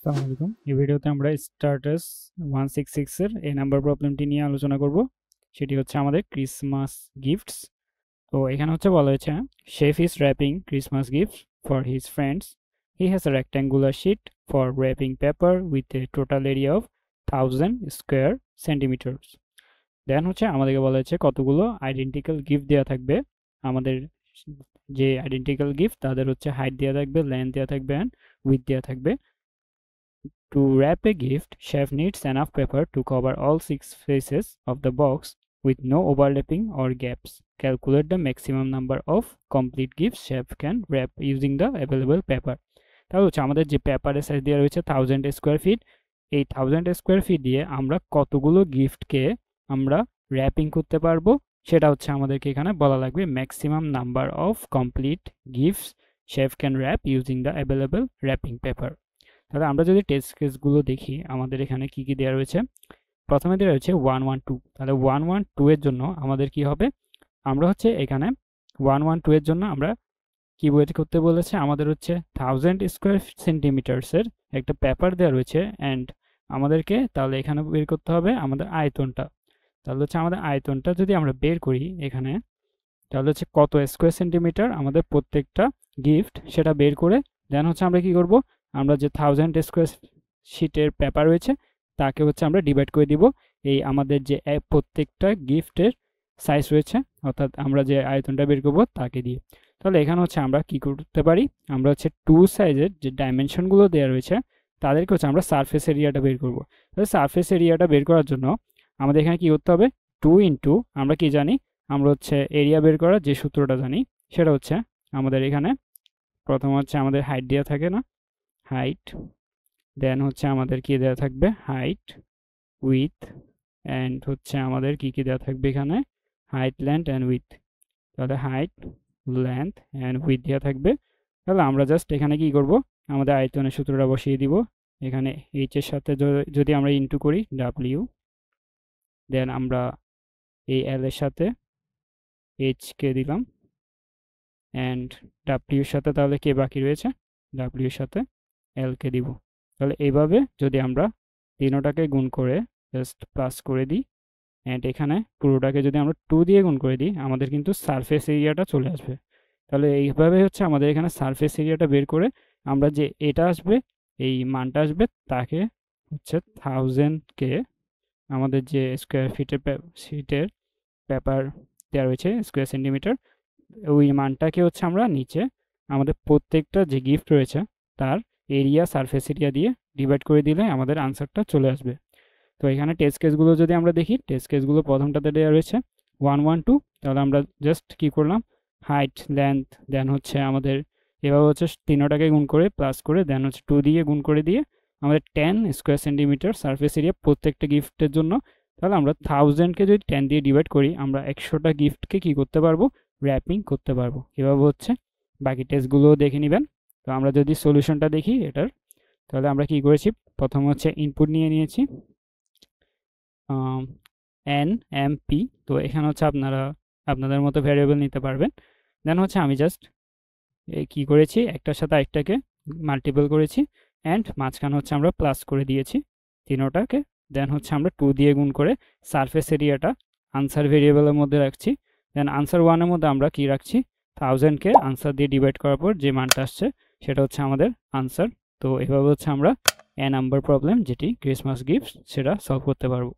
আসসালামু আলাইকুম। এই ভিডিওতে আমরা স্টার্টাস 166 এর এই নাম্বার প্রবলেমটি নিয়ে আলোচনা করব। সেটি হচ্ছে আমাদের ক্রিসমাস গিফটস। তো এখানে হচ্ছে বলা হয়েছে chef is wrapping Christmas gift for his friends. He has a rectangular sheet for wrapping paper with a total area of 1000 square centimeters. দেন হচ্ছে আমাদেরকে বলা হয়েছে কতগুলো আইডেন্টিক্যাল গিফট দেওয়া থাকবে। আমাদের যে আইডেন্টিক্যাল গিফট তাদের হচ্ছে হাইট দেওয়া থাকবে, লেন্থ দেওয়া থাকবে অ্যান্ড উইডথ দেওয়া থাকবে। To wrap a gift, chef needs enough paper to cover all 6 faces of the box with no overlapping or gaps. Calculate the maximum number of complete gifts chef can wrap using the available paper. তাহলে হচ্ছে আমাদের যে পেপারের size দেওয়া রয়েছে 1000 square feet. এই 1000 square feet দিয়ে আমরা কতগুলো গিফটকে আমরা র্যাপিং করতে পারবো সেটা হচ্ছে আমাদেরকে এখানে বলা লাগবে। Maximum number of complete gifts chef can wrap using the available wrapping paper. তাহলে আমরা যদি টেস্ট কেসগুলো দেখি আমাদের এখানে কি কি দেওয়া রয়েছে। প্রথমে দেওয়া রয়েছে 112। তাহলে 112 এর জন্য আমাদের কি হবে, আমরা হচ্ছে এখানে 112 এর জন্য আমরা কি বের করতে বলেছে, আমাদের হচ্ছে 1000 স্কোয়ার সেন্টিমিটার্সের একটা পেপার দেওয়া রয়েছে অ্যান্ড আমাদেরকে তাহলে এখানে বের করতে হবে আমাদের আয়তনটা। তাহলে হচ্ছে আমাদের আয়তনটা যদি আমরা বের করি এখানে, তাহলে হচ্ছে কত স্কোয়ার সেন্টিমিটার আমাদের প্রত্যেকটা গিফট সেটা বের করে দেন হচ্ছে আমরা কি করব, আমরা যে 1000 স্কোয়ার শিটের পেপার রয়েছে তাকে হচ্ছে আমরা ডিভাইড করে দিব এই আমাদের যে প্রত্যেকটা গিফটের সাইজ রয়েছে, অর্থাৎ আমরা যে আয়তনটা বের করব তাকে দিয়ে। তাহলে এখানে হচ্ছে আমরা কি করতে পারি, আমরা হচ্ছে টু সাইজের যে ডাইমেনশনগুলো দেওয়া রয়েছে তাদেরকে হচ্ছে আমরা সারফেস এরিয়াটা বের করব। তাহলে সারফেস এরিয়াটা বের করার জন্য আমাদের এখানে কি করতে হবে, 2 ইন্টু আমরা কি জানি, আমরা হচ্ছে এরিয়া বের করার যে সূত্রটা জানি সেটা হচ্ছে আমাদের এখানে প্রথম হচ্ছে আমাদের হাইট দেওয়া থাকে না, হাইট, দেন হচ্ছে আমাদের কি দেওয়া থাকবে, হাইট, উইথ অ্যান্ড হচ্ছে আমাদের কি কি দেওয়া থাকবে এখানে, হাইট, লেন্থ অ্যান্ড উইথ। তাহলে হাইট, লেন্থ অ্যান্ড উইথ দেওয়া থাকবে। তাহলে আমরা জাস্ট এখানে কি করব, আমাদের আয়তনের সূত্রটা বসিয়ে দিব। এখানে এইচ এর সাথে যদি আমরা ইনটু করি ডাব্লিউ, দেন আমরা এই এল এর সাথে এইচ কে দিলাম অ্যান্ড ডাব্লিউর সাথে তাহলে কে বাকি রয়েছে, ডাব্লিউর সাথে এল কে দিব। তাহলে এইভাবে যদি আমরা তিনোটাকে গুণ করে জাস্ট প্লাস করে দিই অ্যান্ড এখানে পুরোটাকে যদি আমরা 2 দিয়ে গুণ করে দিই আমাদের কিন্তু সারফেস এরিয়াটা চলে আসবে। তাহলে এইভাবে হচ্ছে আমাদের এখানে সারফেস এরিয়াটা বের করে আমরা যে এটা আসবে, এই মানটা আসবে তাকে হচ্ছে 1000কে আমাদের যে স্কোয়ার ফিটের পেপার দেওয়া রয়েছে স্কোয়ার সেন্টিমিটার, ওই মানটাকে হচ্ছে আমরা নিচে আমাদের প্রত্যেকটা যে গিফট রয়েছে তার এরিয়া, সারফেস এরিয়া দিয়ে ডিভাইড করে দিলে আমাদের আনসারটা চলে আসবে। তো এখানে টেস্ট কেসগুলো যদি আমরা দেখি, টেস্ট কেসগুলো প্রথমটাতে দেওয়া রয়েছে 112। তাহলে আমরা জাস্ট কি করলাম, হাইট, লেন্থ, দেন হচ্ছে আমাদের এভাবে হচ্ছে তিনোটাকে গুণ করে প্লাস করে দেন হচ্ছে 2 দিয়ে গুণ করে দিয়ে আমাদের 10 স্কোয়ার সেন্টিমিটার সারফেস এরিয়া প্রত্যেকটা গিফটের জন্য। তাহলে আমরা 1000কে যদি 10 দিয়ে ডিভাইড করি আমরা 100টা গিফটকে কি করতে পারবো, র্যাপিং করতে পারবো। এভাবে হচ্ছে বাকি টেস্টগুলোও দেখে নেবেন। তো আমরা যদি সলিউশনটা দেখি এটার, তাহলে আমরা কি করেছি, প্রথম হচ্ছে ইনপুট নিয়ে নিয়েছি এন এম পি। তো এখানে হচ্ছে আপনারা আপনাদের মতো ভ্যারিয়েবল নিতে পারবেন। দেন হচ্ছে আমি জাস্ট কি করেছি, একটার সাথে আরেকটাকে মাল্টিপল করেছি অ্যান্ড মাঝখানে হচ্ছে আমরা প্লাস করে দিয়েছি তিনোটাকে। দেন হচ্ছে আমরা 2 দিয়ে গুণ করে সারফেস এরিয়াটা আনসার ভেরিয়েবলের মধ্যে রাখছি। দেন আনসার ওয়ানের মধ্যে আমরা কি রাখছি, 1000কে আনসার দিয়ে ডিভাইড করার পর যে মানটা আসছে সেটা হচ্ছে আমাদের আনসার। তো এভাবে হচ্ছে আমরা নাম্বার প্রবলেম যেটি ক্রিসমাস গিফট সেটা সলভ করতে পারবো।